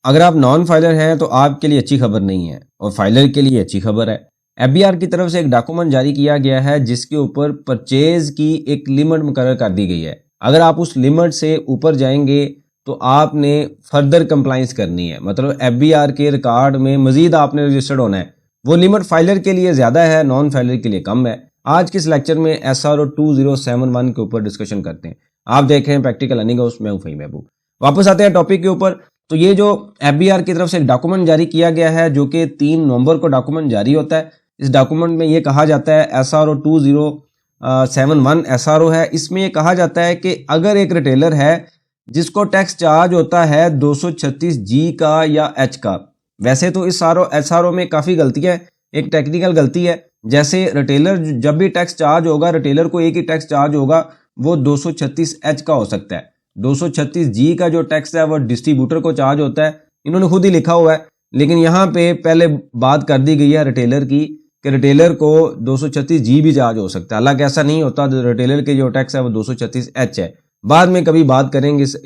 अगर आप non filer हैं तो आपके लिए अच्छी खबर नहीं है और फाइलर के लिए अच्छी खबर है। एफबीआर की तरफ से एक डॉक्यूमेंट जारी किया गया है जिसके ऊपर परचेज की एक लिमिट मुकर्रर कर दी गई है। अगर आप उस लिमिट से ऊपर जाएंगे तो आपने फर्दर कंप्लाइंस करनी है, मतलब एफबीआर के रिकॉर्ड में मजीद आपने रजिस्टर्ड होना है। वो लिमिट फाइलर के लिए ज़्यादा है, नॉन फाइलर के लिए कम है। आज के इस लेक्चर में SRO 2071 के ऊपर डिस्कशन करते हैं। आप देख रहे हैं प्रैक्टिकल अर्निंग हाउस, मैं हूं फहीम महबूब। वापस आते हैं टॉपिक के ऊपर। तो ये जो एफबीआर की तरफ से एक डॉक्यूमेंट जारी किया गया है जो कि 3 नवंबर को डॉक्यूमेंट जारी होता है। इस डॉक्यूमेंट में ये कहा जाता है, SRO 2071 SRO है, इसमें ये कहा जाता है कि अगर एक रिटेलर है जिसको टैक्स चार्ज होता है 236G का या H का। वैसे तो इस SRO में काफ़ी गलतियाँ हैं, एक टेक्निकल गलती है। जैसे रिटेलर जब भी टैक्स चार्ज होगा, रिटेलर को एक ही टैक्स चार्ज होगा, वो 236H का हो सकता है। 236G का जो टैक्स है वो डिस्ट्रीब्यूटर को चार्ज होता है, इन्होंने खुद ही लिखा हुआ है। लेकिन यहाँ पे पहले बात कर दी गई है रिटेलर की कि रिटेलर को 236G भी चार्ज हो सकता है। हालांकि ऐसा नहीं होता, रिटेलर के जो टैक्स है वो 236H है। बाद में कभी बात करेंगे इस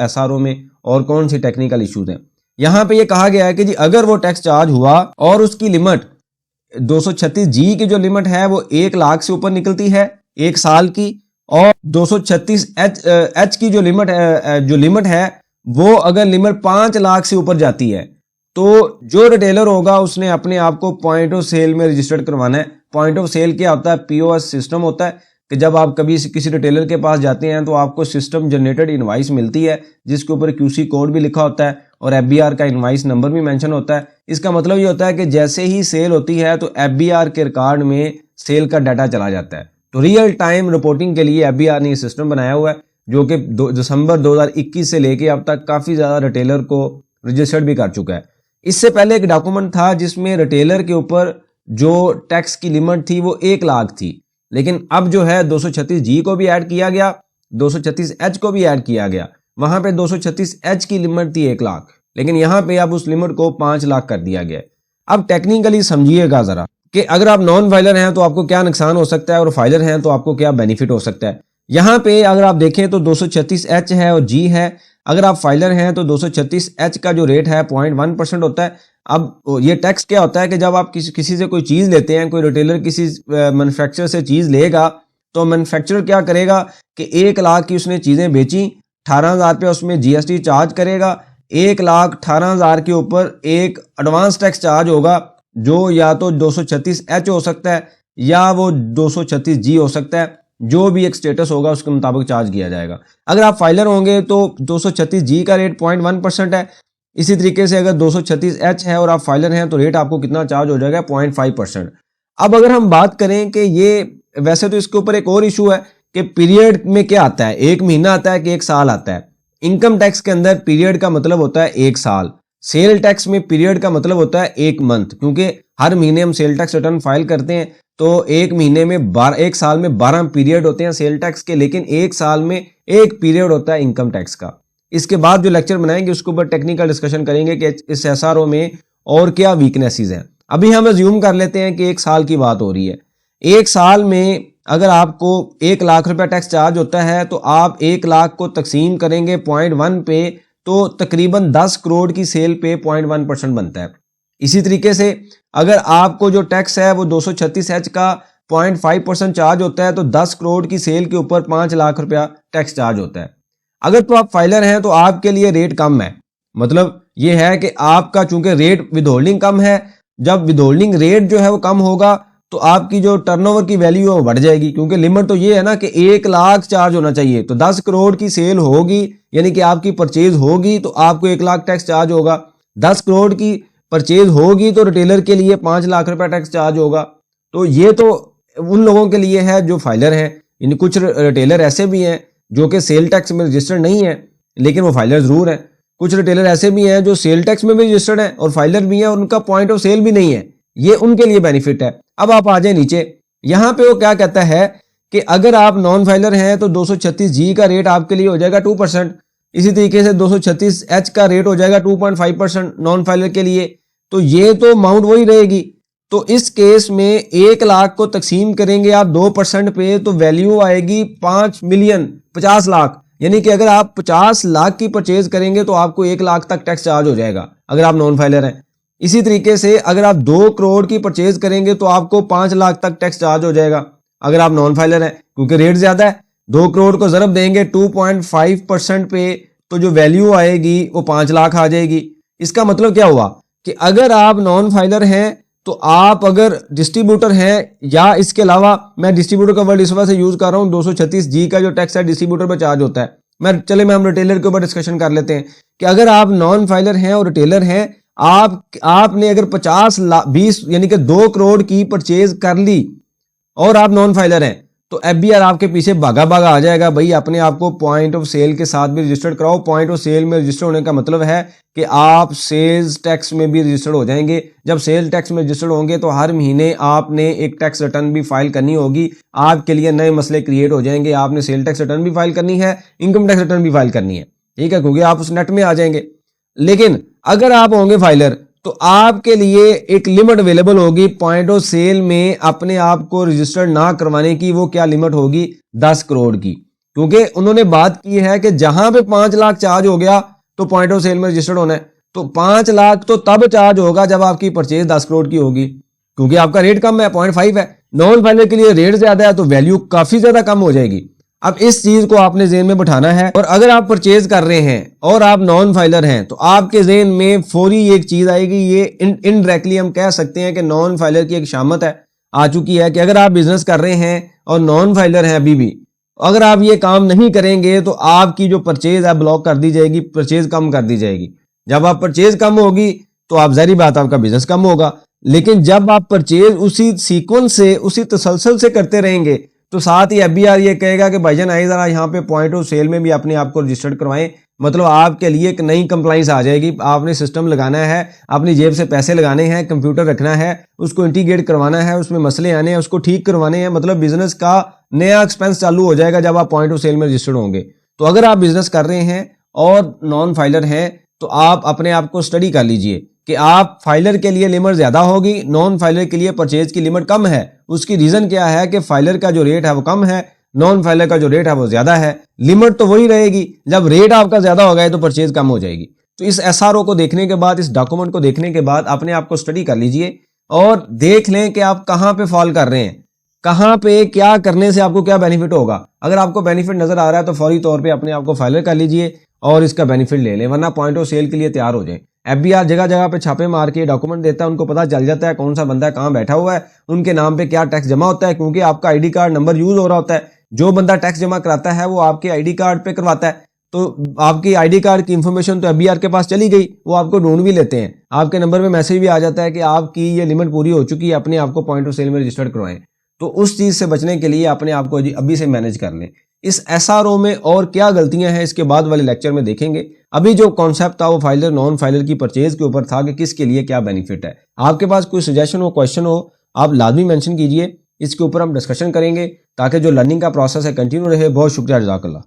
SRO में और कौन सी टेक्निकल इश्यूज हैं। यहाँ पे ये कहा गया है कि जी अगर वो टैक्स चार्ज हुआ और उसकी लिमिट 236G की जो लिमिट है वो 1 लाख से ऊपर निकलती है 1 साल की, और 236H की जो लिमिट है वो अगर लिमिट 5 लाख से ऊपर जाती है तो जो रिटेलर होगा उसने अपने आप को पॉइंट ऑफ सेल में रजिस्टर्ड करवाना है। पॉइंट ऑफ सेल क्या होता है? POS सिस्टम होता है कि जब आप कभी किसी रिटेलर के पास जाते हैं तो आपको सिस्टम जनरेटेड इनवाइस मिलती है जिसके ऊपर QC कोड भी लिखा होता है और FBR का इनवाइस नंबर भी मेंशन होता है। इसका मतलब ये होता है कि जैसे ही सेल होती है तो FBR के रिकॉर्ड में सेल का डाटा चला जाता है। तो रियल टाइम रिपोर्टिंग के लिए FBR ने ये सिस्टम बनाया हुआ है जो कि दिसंबर 2021 से लेके अब तक काफ़ी ज़्यादा रिटेलर को रजिस्टर्ड भी कर चुका है। इससे पहले एक डॉक्यूमेंट था जिसमें रिटेलर के ऊपर जो टैक्स की लिमिट थी वो 1 लाख थी, लेकिन अब जो है 236G को भी ऐड किया गया, 236H को भी ऐड किया गया। वहां पे 236H की लिमिट थी 1 लाख, लेकिन यहाँ पे अब उस लिमिट को 5 लाख कर दिया गया। अब टेक्निकली समझिएगा जरा कि अगर आप नॉन फाइलर हैं तो आपको क्या नुकसान हो सकता है और फाइलर हैं तो आपको क्या बेनिफिट हो सकता है। यहाँ पे अगर आप देखें तो 236H है और G है। अगर आप फाइलर हैं तो 236H का जो रेट है 0.1% होता है। अब ये टैक्स क्या होता है कि जब आप किसी से कोई चीज़ लेते हैं, कोई रिटेलर किसी मैन्युफैक्चरर से चीज़ लेगा तो मैन्युफैक्चरर क्या करेगा कि 1 लाख की उसने चीज़ें बेची, 18,000 रुपये उसमें GST चार्ज करेगा। 1,18,000 के ऊपर एक एडवांस टैक्स चार्ज होगा जो या तो 236H हो सकता है या वो 236G हो सकता है। जो भी एक स्टेटस होगा उसके मुताबिक चार्ज किया जाएगा। अगर आप फाइलर होंगे तो 236G का रेट 0.1% है। इसी तरीके से अगर 236H है और आप फाइलर हैं तो रेट आपको कितना चार्ज हो जाएगा? 0.5%। अब अगर हम बात करें कि ये वैसे तो इसके ऊपर एक और इशू है कि पीरियड में क्या आता है, 1 महीना आता है कि 1 साल आता है। इनकम टैक्स के अंदर पीरियड का मतलब होता है 1 साल, सेल टैक्स में पीरियड का मतलब होता है 1 मंथ, क्योंकि हर महीने हम सेल टैक्स रिटर्न फाइल करते हैं तो 1 महीने में 1 साल में 12 पीरियड होते हैं सेल टैक्स के, लेकिन 1 साल में 1 पीरियड होता है इनकम टैक्स का। इसके बाद जो लेक्चर बनाएंगे उसके ऊपर टेक्निकल डिस्कशन करेंगे कि इस SRO में और क्या वीकनेसेस हैं। अभी हम अज्यूम कर लेते हैं कि 1 साल की बात हो रही है। 1 साल में अगर आपको 1 लाख रुपया टैक्स चार्ज होता है तो आप 1 लाख को तकसीम करेंगे 0.1 पे तो तकरीबन 10 करोड़ की सेल पे 0.1% बनता है। इसी तरीके से अगर आपको जो टैक्स है वो 236H का 0.5% चार्ज होता है तो 10 करोड़ की सेल के ऊपर 5 लाख रुपया टैक्स चार्ज होता है। अगर तो आप फाइलर हैं तो आपके लिए रेट कम है, मतलब ये है कि आपका चूंकि रेट विदहोल्डिंग कम है, जब विदहोल्डिंग रेट जो है वो कम होगा तो आपकी जो टर्नओवर की वैल्यू है वो बढ़ जाएगी, क्योंकि लिमिट तो ये है ना कि 1 लाख चार्ज होना चाहिए। तो 10 करोड़ की सेल होगी यानी कि आपकी परचेज होगी तो आपको 1 लाख टैक्स चार्ज होगा। 10 करोड़ की परचेज होगी तो रिटेलर के लिए 5 लाख रुपया टैक्स चार्ज होगा। तो ये तो उन लोगों के लिए है जो फाइलर हैं। इन कुछ रिटेलर ऐसे भी हैं जो कि सेल टैक्स में रजिस्टर्ड नहीं है लेकिन वो फाइलर जरूर है। कुछ रिटेलर ऐसे भी हैं जो सेल टैक्स में भी रजिस्टर्ड है और फाइलर भी है और उनका पॉइंट ऑफ सेल भी नहीं है, ये उनके लिए बेनिफिट है। अब आप आ जाए नीचे, यहाँ पे वो क्या कहता है कि अगर आप नॉन फाइलर हैं तो 236G का रेट आपके लिए हो जाएगा 2%। इसी तरीके से 236H का रेट हो जाएगा 2.5% नॉन फाइलर के लिए। तो ये तो अमाउंट वही रहेगी। तो इस केस में 1 लाख को तकसीम करेंगे आप 2% पे तो वैल्यू आएगी 5 मिलियन 50 लाख, यानी कि अगर आप 50 लाख की परचेज करेंगे तो आपको 1 लाख तक टैक्स चार्ज हो जाएगा अगर आप नॉन फाइलर हैं। इसी तरीके से अगर आप 2 करोड़ की परचेज करेंगे तो आपको 5 लाख तक टैक्स चार्ज हो जाएगा अगर आप नॉन फाइलर हैं, क्योंकि रेट ज्यादा है। 2 करोड़ को ज़रब देंगे 2.5% पे तो जो वैल्यू आएगी वो 5 लाख आ जाएगी। इसका मतलब क्या हुआ कि अगर आप नॉन फाइलर हैं तो आप अगर डिस्ट्रीब्यूटर हैं, या इसके अलावा मैं डिस्ट्रीब्यूटर का वर्ड इस वजह से यूज कर रहा हूं, 236G का जो टैक्स है डिस्ट्रीब्यूटर पर चार्ज होता है। मैं हम रिटेलर के ऊपर डिस्कशन कर लेते हैं कि अगर आप नॉन फाइलर हैं और रिटेलर हैं, आपने अगर 20 यानी कि 2 करोड़ की परचेज कर ली और आप नॉन फाइलर हैं तो FBR आपके पीछे भागा भागा आ जाएगा, भाई अपने आप को पॉइंट ऑफ सेल के साथ भी रजिस्टर्ड कराओ। पॉइंट ऑफ सेल में रजिस्टर होने का मतलब है कि आप सेल्स टैक्स में भी रजिस्टर्ड हो जाएंगे। जब सेल टैक्स में रजिस्टर्ड होंगे तो हर महीने आपने एक टैक्स रिटर्न भी फाइल करनी होगी। आपके लिए नए मसले क्रिएट हो जाएंगे, आपने सेल टैक्स रिटर्न भी फाइल करनी है, इनकम टैक्स रिटर्न भी फाइल करनी है, ठीक है, क्योंकि आप उस नेट में आ जाएंगे। लेकिन अगर आप होंगे फाइलर तो आपके लिए एक लिमिट अवेलेबल होगी पॉइंट ऑफ सेल में अपने आप को रजिस्टर्ड ना करवाने की। वो क्या लिमिट होगी? 10 करोड़ की, क्योंकि उन्होंने बात की है कि जहां पे 5 लाख चार्ज हो गया तो पॉइंट ऑफ सेल में रजिस्टर्ड होना है। तो 5 लाख तो तब चार्ज होगा जब आपकी परचेज 10 करोड़ की होगी, क्योंकि आपका रेट कम है, 0.5 है। नॉन फाइलर के लिए रेट ज्यादा है तो वैल्यू काफी ज्यादा कम हो जाएगी। अब इस चीज को आपने जेहन में बिठाना है। और अगर आप परचेज कर रहे हैं और आप नॉन फाइलर हैं तो आपके जेहन में फौरी एक चीज आएगी, ये इनडायरेक्टली हम कह सकते हैं कि नॉन फाइलर की एक शामत है आ चुकी है कि अगर आप बिजनेस कर रहे हैं और नॉन फाइलर हैं अभी भी, अगर आप ये काम नहीं करेंगे तो आपकी जो परचेज है ब्लॉक कर दी जाएगी, परचेज कम कर दी जाएगी। जब आप परचेज कम होगी तो आप जाहिर बात आपका बिजनेस कम होगा। लेकिन जब आप परचेज उसी सीक्वेंस से, उसी तसलसल से करते रहेंगे तो साथ ही FBR ये कहेगा कि भाईजान आइए जरा यहाँ पे पॉइंट ऑफ सेल में भी अपने आप को रजिस्टर्ड करवाएं। मतलब आपके लिए एक नई कंप्लाइंस आ जाएगी। आपने सिस्टम लगाना है, अपनी जेब से पैसे लगाने हैं, कंप्यूटर रखना है, उसको इंटीग्रेट करवाना है, उसमें मसले आने हैं, उसको ठीक करवाने हैं। मतलब बिजनेस का नया एक्सपेंस चालू हो जाएगा जब आप पॉइंट ऑफ सेल में रजिस्टर्ड होंगे। तो अगर आप बिजनेस कर रहे हैं और नॉन फाइलर हैं तो आप अपने आप को स्टडी कर लीजिए कि आप फाइलर के लिए लिमिट ज्यादा होगी, नॉन फाइलर के लिए परचेज की लिमिट कम है। उसकी रीजन क्या है कि फाइलर का जो रेट है वो कम है, नॉन फाइलर का जो रेट है वो ज्यादा है। लिमिट तो वही रहेगी, जब रेट आपका ज्यादा हो गया तो परचेज कम हो जाएगी। तो इस SRO को देखने के बाद, इस डॉक्यूमेंट को देखने के बाद अपने आप को स्टडी कर लीजिए और देख लें कि आप कहां पे फॉल कर रहे हैं, कहां पे क्या करने से आपको क्या बेनिफिट होगा। अगर आपको बेनिफिट नजर आ रहा है तो फौरी तौर पे अपने आप को फाइलर कर लीजिए और इसका बेनिफिट ले लें, वरना पॉइंट ऑफ सेल के लिए तैयार हो जाए। FBR जगह जगह पे छापे मार के डॉक्यूमेंट देता है, उनको पता चल जाता है कौन सा बंदा कहां बैठा हुआ है, उनके नाम पे क्या टैक्स जमा होता है, क्योंकि आपका ID कार्ड नंबर यूज हो रहा होता है। जो बंदा टैक्स जमा कराता है वो आपके ID कार्ड पे करवाता है, तो आपकी ID कार्ड की इंफॉर्मेशन तो FBR के पास चली गई, वो आपको ढूंढ भी लेते हैं। आपके नंबर में मैसेज भी आ जाता है कि आपकी ये लिमिट पूरी हो चुकी है, अपने आपको पॉइंट ऑफ सेल में रजिस्टर्ड करवाएं। तो उस चीज से बचने के लिए अपने आप को अभी से मैनेज कर लें। इस SRO में और क्या गलतियां हैं इसके बाद वाले लेक्चर में देखेंगे। अभी जो कॉन्सेप्ट था वो फाइलर नॉन फाइलर की परचेज के ऊपर था कि किसके लिए क्या बेनिफिट है। आपके पास कोई सजेशन हो, क्वेश्चन हो, आप लाजमी मेंशन कीजिए, इसके ऊपर हम डिस्कशन करेंगे ताकि जो लर्निंग का प्रोसेस है कंटिन्यू रहे। बहुत शुक्रिया, जज़ाकल्लाह।